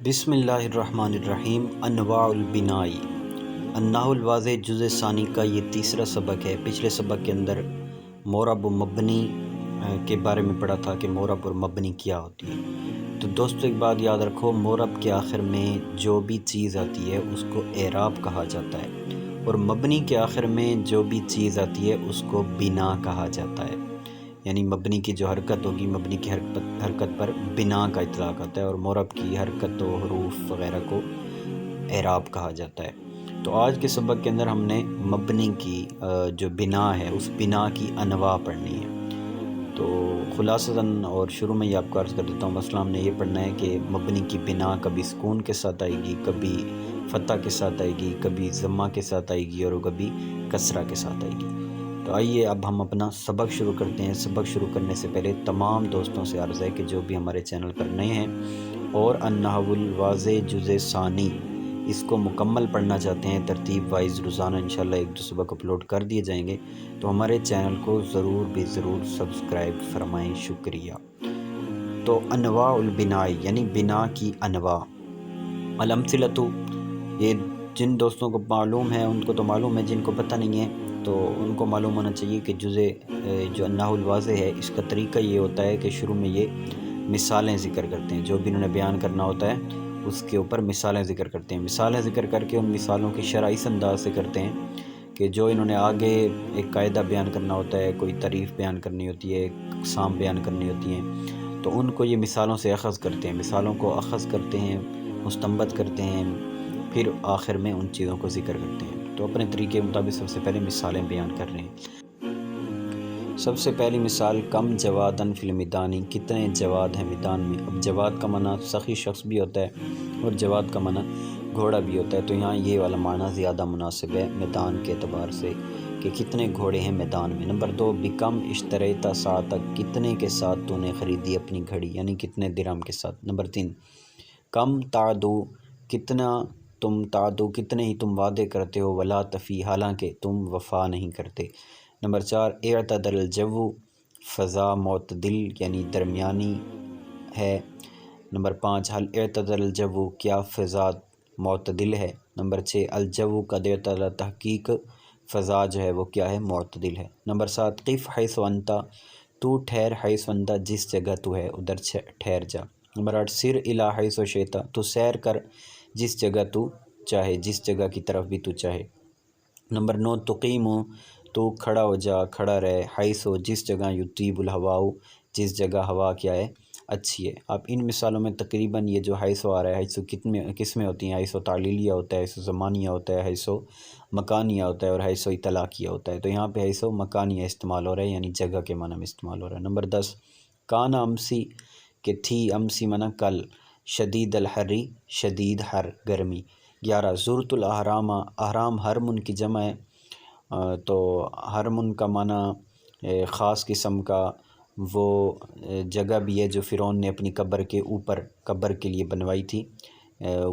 بسم اللہ الرحمن الرحیم۔ انواع البنائی، النحو الواضح جزء ثانی کا یہ تیسرا سبق ہے۔ پچھلے سبق کے اندر مورب و مبنی کے بارے میں پڑھا تھا کہ مورب اور مبنی کیا ہوتی ہے۔ تو دوستو ایک بات یاد رکھو، مورب کے آخر میں جو بھی چیز آتی ہے اس کو اعراب کہا جاتا ہے، اور مبنی کے آخر میں جو بھی چیز آتی ہے اس کو بنا کہا جاتا ہے۔ یعنی مبنی کی جو حرکت ہوگی، مبنی کی حرکت پر بنا کا اطلاق آتا ہے، اور مورب کی حرکت و حروف وغیرہ کو اعراب کہا جاتا ہے۔ تو آج کے سبق کے اندر ہم نے مبنی کی جو بنا ہے اس بنا کی انواع پڑھنی ہے۔ تو خلاصتاً اور شروع میں یہ آپ کو عرض کر دیتا ہوں، مسئلہ ہم نے یہ پڑھنا ہے کہ مبنی کی بنا کبھی سکون کے ساتھ آئے گی، کبھی فتح کے ساتھ آئے گی، کبھی ضمہ کے ساتھ آئے گی، اور کبھی کسرہ کے ساتھ آئے گی۔ تو آئیے اب ہم اپنا سبق شروع کرتے ہیں۔ سبق شروع کرنے سے پہلے تمام دوستوں سے عرض ہے کہ جو بھی ہمارے چینل پر نئے ہیں اور النحو الواضح جزء ثانی اس کو مکمل پڑھنا چاہتے ہیں، ترتیب وائز روزانہ انشاءاللہ ایک دو سبق اپلوڈ کر دیے جائیں گے، تو ہمارے چینل کو ضرور سبسکرائب فرمائیں، شکریہ۔ تو انواع البناء یعنی بنا کی انواع۔ الامثلۃ، یہ جن دوستوں کو معلوم ہے ان کو تو معلوم ہے، جن کو پتہ نہیں ہے تو ان کو معلوم ہونا چاہیے کہ جو النحو الواضح ہے اس کا طریقہ یہ ہوتا ہے کہ شروع میں یہ مثالیں ذکر کرتے ہیں، جو بھی انہوں نے بیان کرنا ہوتا ہے اس کے اوپر مثالیں ذکر کرتے ہیں۔ مثالیں ذکر کر کے ان مثالوں کی شرح اس انداز سے کرتے ہیں کہ جو انہوں نے آگے ایک قاعدہ بیان کرنا ہوتا ہے، کوئی تعریف بیان کرنی ہوتی ہے، اقسام بیان کرنی ہوتی ہیں، تو ان کو یہ مثالوں سے اخذ کرتے ہیں، مثالوں کو اخذ کرتے ہیں، مستنبط کرتے ہیں، پھر آخر میں ان چیزوں کو ذکر کرتے ہیں۔ تو اپنے طریقے کے مطابق سب سے پہلے مثالیں بیان کر رہے ہیں۔ سب سے پہلی مثال، کم جوادن فی المیدانی، کتنے جواد ہیں میدان میں۔ اب جواد کا معنی سخی شخص بھی ہوتا ہے اور جواد کا معنی گھوڑا بھی ہوتا ہے، تو یہاں یہ والا معنی زیادہ مناسب ہے میدان کے اعتبار سے کہ کتنے گھوڑے ہیں میدان میں۔ نمبر 2، بکم اشتریتا ساعتک، کتنے کے ساتھ تو نے خریدی اپنی گھڑی، یعنی کتنے درہم کے ساتھ۔ نمبر 3، کم تعدو، کتنا تم، تعدو کتنے ہی تم وعدے کرتے ہو، ولا تفی حالانکہ تم وفا نہیں کرتے۔ نمبر 4، اعتدل الجو، فضا معتدل یعنی درمیانی ہے۔ نمبر 5، حل اعتدل الجو، کیا فضا معتدل ہے۔ نمبر 6، الجو قد اعتدل، تحقیق فضا جو ہے وہ کیا ہے، معتدل ہے۔ نمبر 7، قف حیث انت، تو ٹھہر، حیث انت جس جگہ تو ہے ادھر ٹھہر جا۔ نمبر 8، سر الی حیث شئت، تو سیر کر جس جگہ تو چاہے، جس جگہ کی طرف بھی تو چاہے۔ نمبر 9، تقیم، تو کھڑا ہو جا، کھڑا رہے، حیث جس جگہ، یطیب الہواء جس جگہ ہوا کیا ہے، اچھی ہے۔ اب ان مثالوں میں تقریباً یہ جو حیث آ رہا ہے، حیث کس میں ہوتی ہیں، حیث تعلیلیہ ہوتا ہے، حیث زمانیہ ہوتا ہے، حیث مکانیہ ہوتا ہے، اور حیث اطلاقیہ ہوتا ہے۔ تو یہاں پہ حیث مکانیہ استعمال ہو رہا ہے، یعنی جگہ کے معنی میں استعمال ہو رہا ہے۔ نمبر 10، کانا امسی، کہ تھی، امسی معنی کل، شدید الحری، شدید حر گرمی۔ 11، زرت الاحرام، احرام حرم کی جمع ہے، تو حرم کا معنی خاص قسم کا وہ جگہ بھی ہے جو فرعون نے اپنی قبر کے اوپر، قبر کے لیے بنوائی تھی،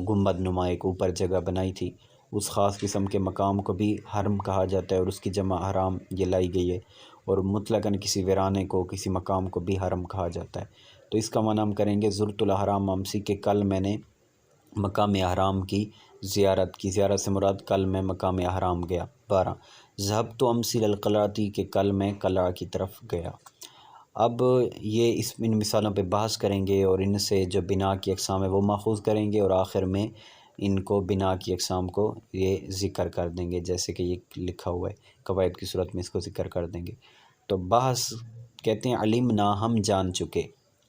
گنبد نما ایک اوپر جگہ بنائی تھی، اس خاص قسم کے مقام کو بھی حرم کہا جاتا ہے، اور اس کی جمع حرام یہ لائی گئی ہے، اور مطلقاً کسی ویرانے کو، کسی مقام کو بھی حرم کہا جاتا ہے۔ تو اس کا معنی ہم کریں گے زرت الاحرام امسی، کہ کل میں نے مقام احرام کی زیارت کی، زیارت سے مراد کل میں مقام احرام گیا۔ 12، ذهبت امسی الی القلعة، کہ کل میں قلعہ کی طرف گیا۔ اب یہ ان مثالوں پہ بحث کریں گے، اور ان سے جو بنا کی اقسام ہے وہ ماخوذ کریں گے، اور آخر میں ان کو بنا کی اقسام کو یہ ذکر کر دیں گے، جیسے کہ یہ لکھا ہوا ہے قواعد کی صورت میں اس کو ذکر کر دیں گے۔ تو بحث کہتے ہیں، علمنا، ہم جان چکے،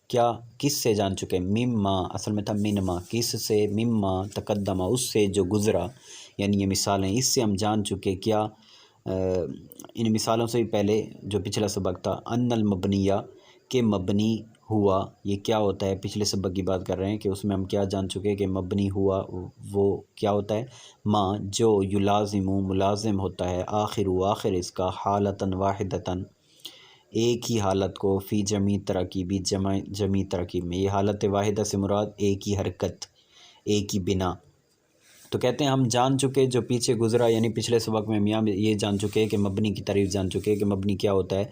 کیا، کس سے جان چکے، مما، اصل میں تھا منما، کس سے، مما تقدمہ، اس سے جو گزرا، یعنی یہ مثالیں، اس سے ہم جان چکے کیا، ان مثالوں سے بھی پہلے جو پچھلا سبق تھا، ان المبنیہ، کہ مبنی ہوا، یہ کیا ہوتا ہے، پچھلے سبق کی بات کر رہے ہیں کہ اس میں ہم کیا جان چکے کہ مبنی ہوا وہ کیا ہوتا ہے، ما جو یلازم، ملازم ہوتا ہے، آخر اس کا، حالتاً واحدتاً ایک ہی حالت کو، فی جمی تراکیبی، جمی تراکیب میں، یہ حالت واحدہ سے مراد ایک ہی حرکت، ایک ہی بنا۔ تو کہتے ہیں ہم جان چکے جو پیچھے گزرا، یعنی پچھلے سبق میں میاں یہ جان چکے کہ مبنی کی تعریف جان چکے کہ مبنی کیا ہوتا ہے،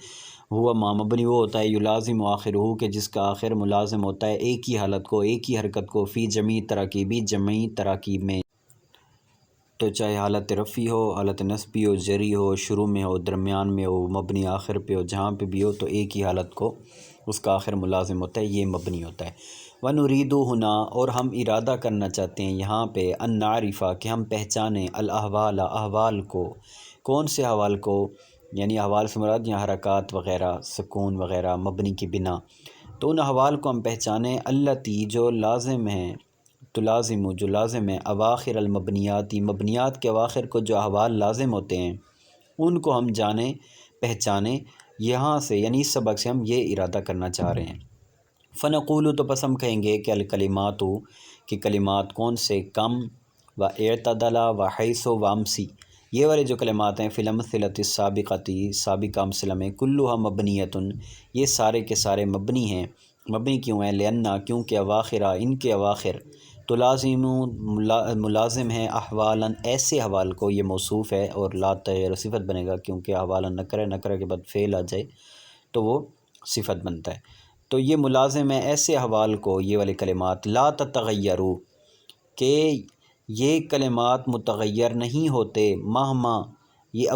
ہوا ما مبنی وہ ہوتا ہے یلازم آخرہ کہ جس کا آخر ملازم ہوتا ہے ایک ہی حالت کو، ایک ہی حرکت کو، فی جمیع تراکیبی جمعی تراکیب میں، تو چاہے حالت رفعی ہو، حالت نصبی ہو، جری ہو، شروع میں ہو، درمیان میں ہو، مبنی آخر پہ ہو، جہاں پہ بھی ہو تو ایک ہی حالت کو اس کا آخر ملازم ہوتا ہے، یہ مبنی ہوتا ہے۔ وَنُرِيدُ ہنا اور ہم ارادہ کرنا چاہتے ہیں یہاں پہ ان نعرفہ کہ ہم پہچانیں الاحوال احوال کو، کون سے احوال کو، یعنی احوال سے مراد یہاں حرکات وغیرہ، سکون وغیرہ، مبنی کی بنا، تو ان احوال کو ہم پہچانیں التی جو لازم ہیں، تلازم جو لازم ہے، اواخر المبنیاتی مبنیات کے اواخر کو جو احوال لازم ہوتے ہیں ان کو ہم جانیں پہچانیں، یہاں سے یعنی اس سبق سے ہم یہ ارادہ کرنا چاہ رہے ہیں۔ فنقول تو پس ہم کہیں گے کہ الکلمات کہ کلمات کون سے، کم و اعتدلا و حیث و امسی، یہ والے جو کلمات ہیں فی الامثلۃ السابقۃ سابقہ امثلہ میں، کلھا مبنیۃ یہ سارے کے سارے مبنی ہیں، مبنی کیوں ہیں، لأنہ کیونکہ اواخرہ ان کے اواخر تلازم ملازم ہیں احوالا ایسے احوال کو، یہ موصوف ہے اور لا تغیر صفت بنے گا کیونکہ احوالا نکرہ، نکرہ کے بعد فعل آ جائے تو وہ صفت بنتا ہے، تو یہ ملازم ہے ایسے احوال کو، یہ والے کلمات لا تتغیروا کہ یہ کلمات متغیر نہیں ہوتے، مہما یہ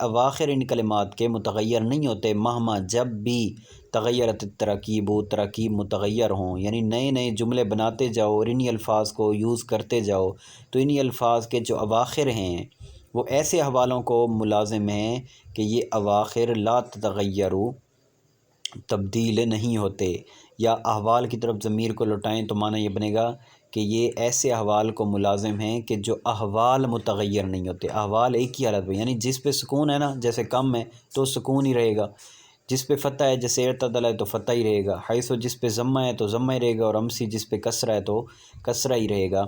اواخر ان کلمات کے متغیر نہیں ہوتے، مہما جب بھی تغیرت التراکیب تراکیب متغیر ہوں، یعنی نئے نئے جملے بناتے جاؤ اور انہی الفاظ کو یوز کرتے جاؤ، تو انہی الفاظ کے جو اواخر ہیں وہ ایسے احوالوں کو ملازم ہیں کہ یہ اواخر لا تتغیروا تبدیل نہیں ہوتے، یا احوال کی طرف ضمیر کو لوٹائیں تو معنی یہ بنے گا کہ یہ ایسے احوال کو ملازم ہیں کہ جو احوال متغیر نہیں ہوتے، احوال ایک ہی حالت میں، یعنی جس پہ سکون ہے نا، جیسے کم ہے تو سکون ہی رہے گا، جس پہ فتح ہے جیسے اعتدل ہے تو فتح ہی رہے گا، حیث جس پہ ضمہ ہے تو ضمہ ہی رہے گا، اور امسی جس پہ کسرہ ہے تو کسرہ ہی رہے گا،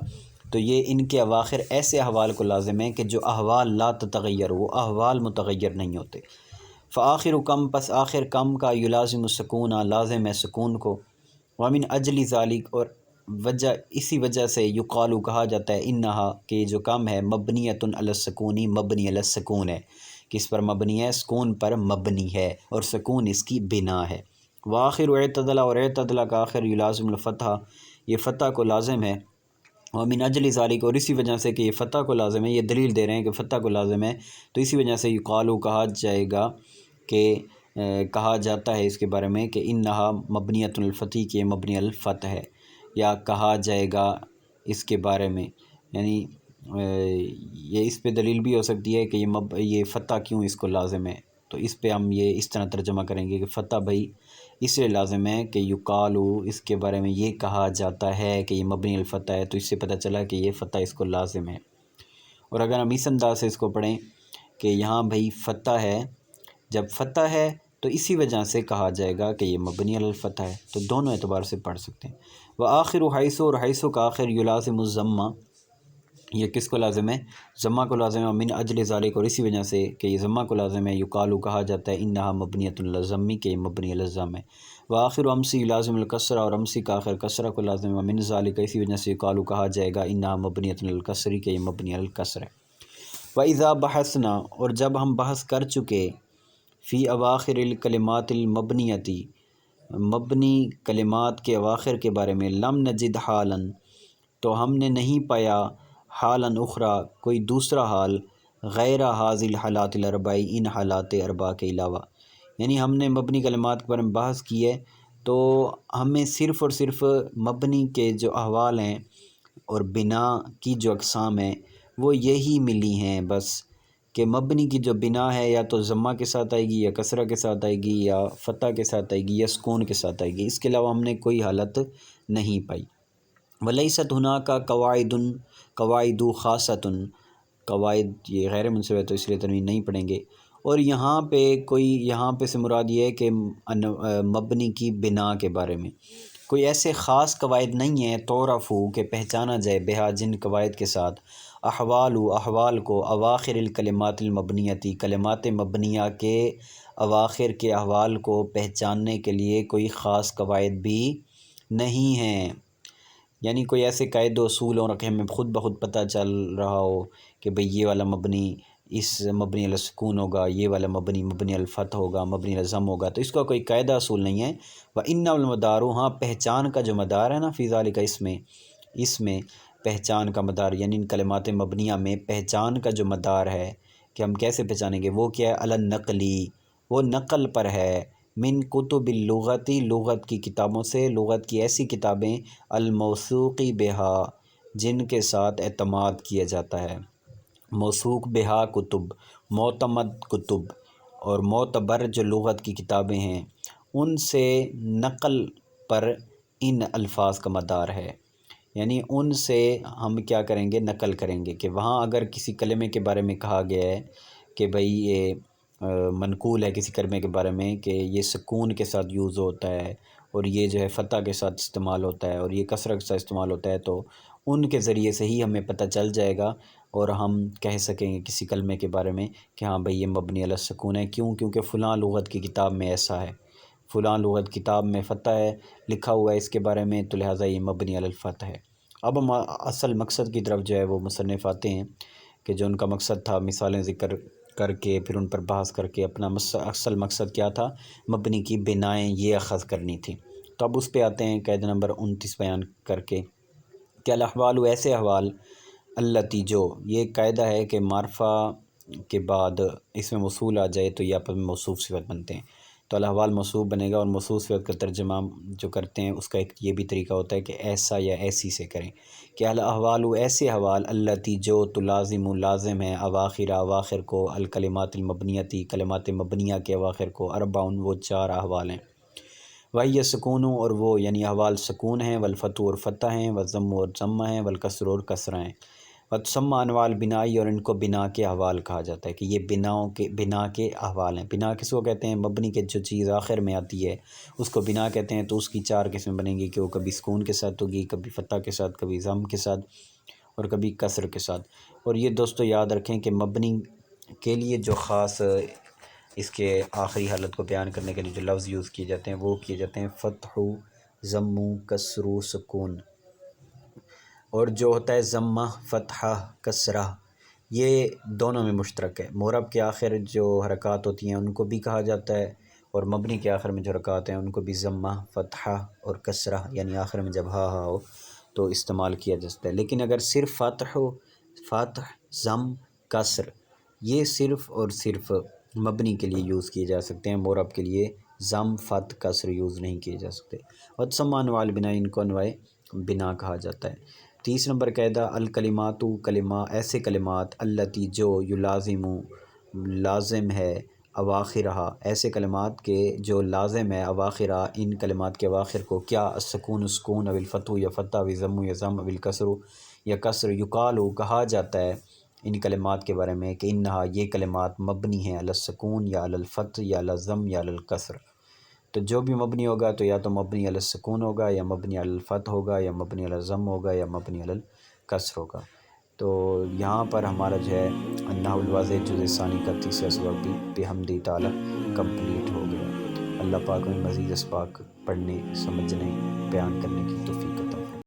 تو یہ ان کے اواخر ایسے احوال کو لازم ہیں کہ جو احوال لا تتغیر، وہ احوال متغیر نہیں ہوتے۔ فآخر کم پس آخر کم کا یلازم السکون لازم ہے سکون کو، ومن اجل ذالک اور وجہ اسی وجہ سے یقالو کہا جاتا ہے انہا کہ یہ جو کم ہے مبنیۃ علی السکونی مبنی علی السکون ہے، کس پر مبنی ہے، سکون پر مبنی ہے، اور سکون اس کی بنا ہے۔ وآخر اعتدلا اور اعتدلا کا آخر یلازم الفتح یہ فتح کو لازم ہے، ومن اجل ذالک اور اسی وجہ سے کہ یہ فتح کو لازم ہے، یہ دلیل دے رہے ہیں کہ فتح کو لازم ہے، تو اسی وجہ سے یقالو کہا جائے گا کہ کہا جاتا ہے اس کے بارے میں کہ انہا مبنیۃ الفتح کہ مبنی الفتح ہے، یا کہا جائے گا اس کے بارے میں، یعنی یہ اس پہ دلیل بھی ہو سکتی ہے کہ یہ فتح کیوں اس کو لازم ہے، تو اس پہ ہم یہ اس طرح ترجمہ کریں گے کہ فتح بھائی اس لیے لازم ہے کہ یقالو اس کے بارے میں یہ کہا جاتا ہے کہ یہ مبنی الفتح ہے، تو اس سے پتہ چلا کہ یہ فتح اس کو لازم ہے۔ اور اگر ہم اس انداز سے اس کو پڑھیں کہ یہاں بھائی فتح ہے، جب فتح ہے تو اسی وجہ سے کہا جائے گا کہ یہ مبنی علی الفتح ہے، تو دونوں اعتبار سے پڑھ سکتے ہیں۔ وآخر حیث اور حیث کا آخر یلازم الضمہ یہ کس کو لازم ہے، ضمہ کو لازم ہے، من اجل ذالک اور اسی وجہ سے کہ یہ ضمہ کو لازم ہے، یقالو کہا جاتا ہے انہا مبنیۃ علی الضم کہ یہ مبنی علی الضم ہے۔ وآخر امسی لازم الکسرہ اور امسی کا آخر کسرہ کو لازم ہے، من ذالک اسی وجہ سے یقالو کہا جائے گا انہا مبنیۃ علی الکسر کہ یہ مبنی علی الکسر ہے۔ وَإِذَا بَحَثْنَا اور جب ہم بحث کر چکے فی اواخر الکلمات المبنیتی مبنی کلمات کے اواخر کے بارے میں، لم نجد حالاً تو ہم نے نہیں پایا حالاً اخری کوئی دوسرا حال، غیر حاضی الحالات الاربعی ان حالات اربع کے علاوہ، یعنی ہم نے مبنی کلمات کے بارے میں بحث کی ہے تو ہمیں صرف اور صرف مبنی کے جو احوال ہیں اور بنا کی جو اقسام ہیں وہ یہی ملی ہیں بس، کہ مبنی کی جو بنا ہے یا تو ضمہ کے ساتھ آئے گی یا کسرہ کے ساتھ آئے گی یا فتح کے ساتھ آئے گی یا سکون کے ساتھ آئے گی، اس کے علاوہ ہم نے کوئی حالت نہیں پائی۔ ولیست ہناک قواعد خاصۃ قواعد یہ غیر منصب ہے تو اس لیے تنوین نہیں پڑھیں گے، اور یہاں پہ سے مراد یہ ہے کہ مبنی کی بنا کے بارے میں کوئی ایسے خاص قواعد نہیں ہیں تعرفو کہ پہچانا جائے بہا جن قواعد کے ساتھ، احوال کو اواخر الکلمات المبنیتی کلمات مبنیہ کے اواخر کے احوال کو پہچاننے کے لیے کوئی خاص قواعد بھی نہیں ہیں، یعنی کوئی ایسے قاعدے و اصول ہوں کہ ہمیں خود بخود پتہ چل رہا ہو کہ بھئی یہ والا مبنی اس مبنی علی السکون ہوگا، یہ والا مبنی علی الفتح ہوگا، مبنی علی الضم ہوگا، تو اس کا کوئی قاعدہ اصول نہیں ہے۔ وَإِنَّ الْمَدَارُ، ہاں پہچان کا جو مدار ہے نا، فی ذالک، اس میں پہچان کا مدار، یعنی ان کلمات مبنیہ میں پہچان کا جو مدار ہے کہ ہم کیسے پہچانیں گے، وہ کیا ہے؟ علی النقلی، وہ نقل پر ہے، من کتب اللغتی، لغت کی کتابوں سے، لغت کی ایسی کتابیں الموثوق بہا، جن کے ساتھ اعتماد کیا جاتا ہے، موثوق بہا کتب، معتمد کتب، اور معتبر جو لغت کی کتابیں ہیں ان سے نقل پر ان الفاظ کا مدار ہے، یعنی ان سے ہم کیا کریں گے؟ نقل کریں گے، کہ وہاں اگر کسی کلمے کے بارے میں کہا گیا ہے کہ بھئی یہ منقول ہے کسی کلمے کے بارے میں کہ یہ سکون کے ساتھ یوز ہوتا ہے، اور یہ جو ہے فتح کے ساتھ استعمال ہوتا ہے، اور یہ کسرہ کے ساتھ استعمال ہوتا ہے، تو ان کے ذریعے سے ہی ہمیں پتہ چل جائے گا اور ہم کہہ سکیں گے کسی کلمے کے بارے میں کہ ہاں بھئی یہ مبنی علی السکون ہے۔ کیونکہ فلاں لغت کی کتاب میں ایسا ہے، فلاں لغت کتاب میں فتح ہے لکھا ہوا ہے اس کے بارے میں، تو لہٰذا یہ مبنی علی الفتح ہے۔ اب ہم اصل مقصد کی طرف جو ہے وہ مصنف آتے ہیں کہ جو ان کا مقصد تھا مثالیں ذکر کر کے پھر ان پر بحث کر کے اپنا اصل مقصد کیا تھا؟ مبنی کی بنائیں یہ اخذ کرنی تھی۔ تو اب اس پہ آتے ہیں قاعدہ نمبر 29 بیان کر کے کہ الاحوال، ایسے احوال، التی، جو، یہ قاعدہ ہے کہ معرفہ کے بعد اس میں موصول آ جائے تو یہ آپس میں موصوف صفت بنتے ہیں، تو الاحوال موصوف بنے گا، اور موصوف صفت کا ترجمہ جو کرتے ہیں اس کا ایک یہ بھی طریقہ ہوتا ہے کہ ایسا یا ایسی سے کریں، کہ الاحوال، ایسے احوال، التی، جو، تلازم، لازم ہے، اواخر، اواخر کو، الکلمات المبنیتی، کلمات مبنیہ کے اواخر کو، اربعن، وہ 4 احوال ہیں، وہی سکون، اور وہ یعنی احوال سکون ہیں، والفتح، اور فتح ہیں، والضم، اور ضمہ ہیں، والکسر، اور کسرہ ہیں، وتسمى انواع البنائی، اور ان کو بنا کے احوال کہا جاتا ہے کہ یہ بنا کے احوال ہیں۔ بنا کس کو کہتے ہیں؟ مبنی کے جو چیز آخر میں آتی ہے اس کو بنا کہتے ہیں، تو اس کی 4 قسمیں بنیں گی کہ وہ کبھی سکون کے ساتھ ہوگی، کبھی فتح کے ساتھ، کبھی ضم کے ساتھ، اور کبھی کسر کے ساتھ۔ اور یہ دوستو یاد رکھیں کہ مبنی کے لیے جو خاص اس کے آخری حالت کو بیان کرنے کے لیے جو لفظ یوز کیے جاتے ہیں وہ کیے جاتے ہیں فتح، ضم، کسر، سکون، اور جو ہوتا ہے ضمہ، فتحہ، کسرہ، یہ دونوں میں مشترک ہے۔ معرب کے آخر جو حرکات ہوتی ہیں ان کو بھی کہا جاتا ہے، اور مبنی کے آخر میں جو حرکات ہیں ان کو بھی ضمہ، فتحہ، اور کسرہ، یعنی آخر میں جب ہا ہو تو استعمال کیا جاتا ہے۔ لیکن اگر صرف فتح، ضم، کسر، یہ صرف اور صرف مبنی کے لیے یوز کیے جا سکتے ہیں، معرب کے لیے ضم، فتح، کسر یوز نہیں کیے جا سکتے۔ اور تسمى انواع البناء، ان کو انواع بنا کہا جاتا ہے۔ 30 نمبر قاعدہ، الکلمات، ایسے کلمات، التی، جو، یلازم، لازم ہے، اواخرہا، ایسے کلمات کے جو لازم ہے اواخرہ، ان کلمات کے اواخر کو، کیا؟ السکون، سکون، او الفتح، یا فتح، او ضم، یا ضم، او الکسر، یا کسر، یقال، کہا جاتا ہے ان کلمات کے بارے میں کہ انہا، یہ کلمات، مبنی ہیں علی السکون، یا علی الفتح، یا علی الضم، یا علی الکسر۔ تو جو بھی مبنی ہوگا تو یا تو مبنی علی السکون ہوگا، یا مبنی علی الفتح ہوگا، یا مبنی علی الضم ہوگا، یا مبنی علی الکسر ہوگا۔ تو یہاں پر ہمارا جو ہے النحو الواضح جزء ثانی کا 30واں سبق بھی بحمدہ تعالی کمپلیٹ ہو گیا۔ اللہ پاک میں مزید اسباق پڑھنے، سمجھنے، بیان کرنے کی توفیق عطا